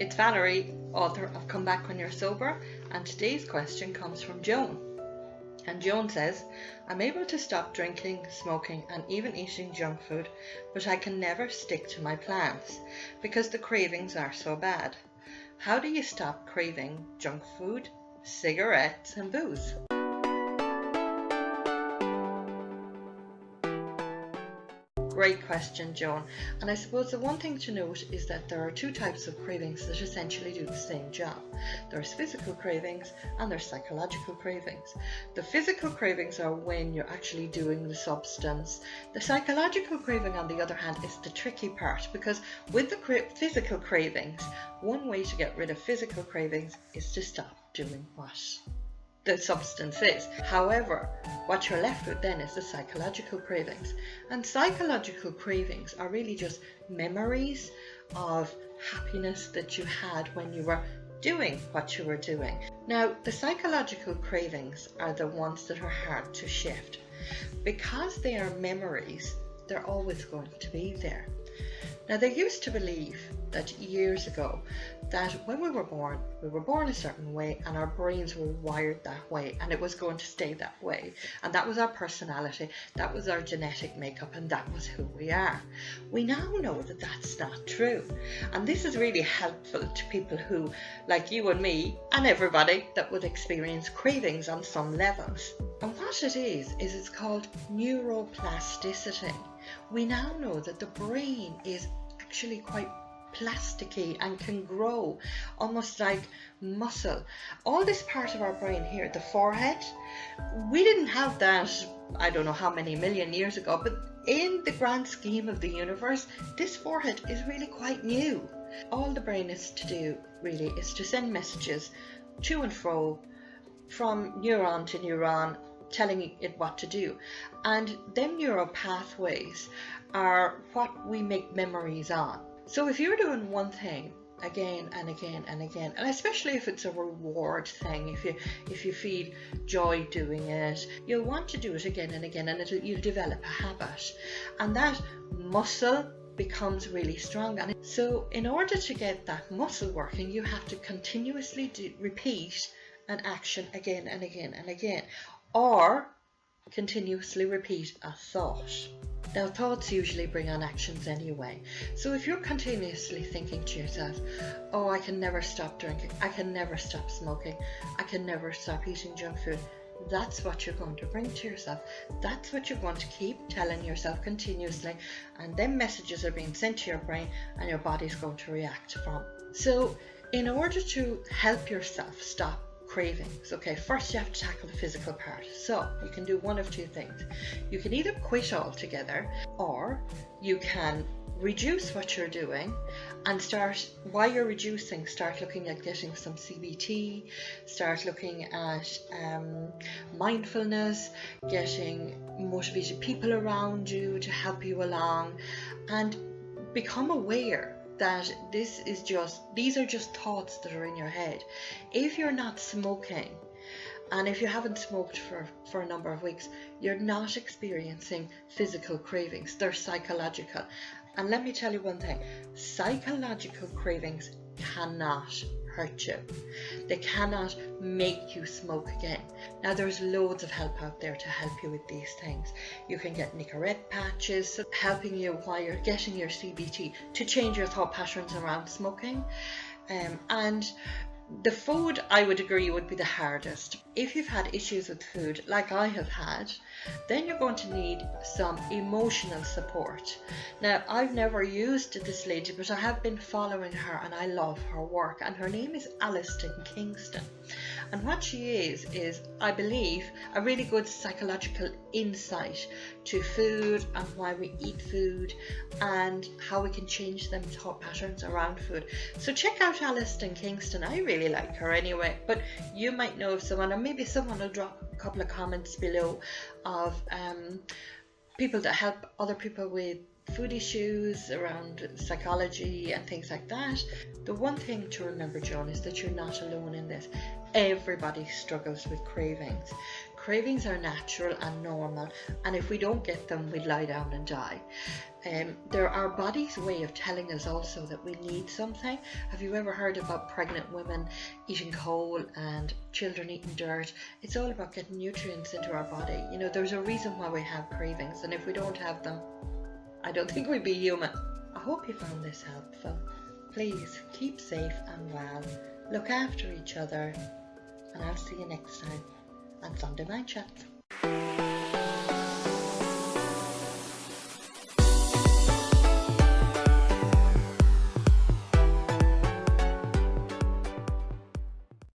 It's Valerie, author of Come Back When You're Sober, and today's question comes from Joan. And Joan says, I'm able to stop drinking, smoking and even eating junk food, but I can never stick to my plans because the cravings are so bad. How do you stop craving junk food, cigarettes and booze? Great question, Joan. And I suppose the one thing to note is that there are two types of cravings that essentially do the same job. There's physical cravings and there's psychological cravings. The physical cravings are when you're actually doing the substance. The psychological craving, on the other hand, is the tricky part, because with the physical cravings, one way to get rid of physical cravings is to stop doing what the substance is. However, what you're left with then is the psychological cravings. And psychological cravings are really just memories of happiness that you had when you were doing what you were doing. Now, the psychological cravings are the ones that are hard to shift. Because they are memories, they're always going to be there. Now, they used to believe that years ago that when we were born a certain way and our brains were wired that way and it was going to stay that way. And that was our personality, that was our genetic makeup, and that was who we are. We now know that that's not true. And this is really helpful to people who, like you and me and everybody, that would experience cravings on some levels. And what it is it's called neuroplasticity. We now know that the brain is actually quite plasticky and can grow almost like muscle. All this part of our brain here, the forehead, we didn't have that I don't know how many million years ago, but in the grand scheme of the universe, this forehead is really quite new. All the brain is to do really is to send messages to and fro from neuron to neuron, telling it what to do. And them neural pathways are what we make memories on. So if you're doing one thing again and again and again, and especially if it's a reward thing, if you feel joy doing it, you'll want to do it again and again, and you'll develop a habit, and that muscle becomes really strong. And so in order to get that muscle working, you have to continuously repeat an action again and again and again, or continuously repeat a thought. Now, thoughts usually bring on actions anyway. So if you're continuously thinking to yourself, oh, I can never stop drinking, I can never stop smoking, I can never stop eating junk food, that's what you're going to bring to yourself. That's what you're going to keep telling yourself continuously, and then messages are being sent to your brain and your body's going to react from. So in order to help yourself stop cravings, okay, first you have to tackle the physical part. So you can do one of two things. You can either quit altogether, or you can reduce what you're doing and start, while you're reducing, start looking at getting some CBT, start looking at mindfulness, getting motivated people around you to help you along, and become aware that these are just thoughts that are in your head. If you're not smoking, and if you haven't smoked for a number of weeks, you're not experiencing physical cravings, they're psychological. And let me tell you one thing, psychological cravings cannot hurt you. They cannot make you smoke again. Now, there's loads of help out there to help you with these things. You can get Nicorette patches helping you while you're getting your CBT to change your thought patterns around smoking. And the food, I would agree, would be the hardest. If you've had issues with food, like I have had, then you're going to need some emotional support. Now, I've never used this lady, but I have been following her and I love her work. And her name is Alison Kingston. And what she is, I believe, a really good psychological insight to food and why we eat food and how we can change them thought patterns around food. So check out Alison Kingston. I really like her anyway, but you might know of someone, or maybe someone will drop a couple of comments below of people that help other people with food issues around psychology and things like that. The one thing to remember, Joan, is that you're not alone in this. Everybody struggles with cravings. Cravings are natural and normal, and if we don't get them, we lie down and die. They're our body's way of telling us also that we need something. Have you ever heard about pregnant women eating coal and children eating dirt? It's all about getting nutrients into our body. You know, there's a reason why we have cravings, and if we don't have them, I don't think we'd be human. I hope you found this helpful. Please keep safe and well, look after each other, and I'll see you next time on Sunday Mind Chats.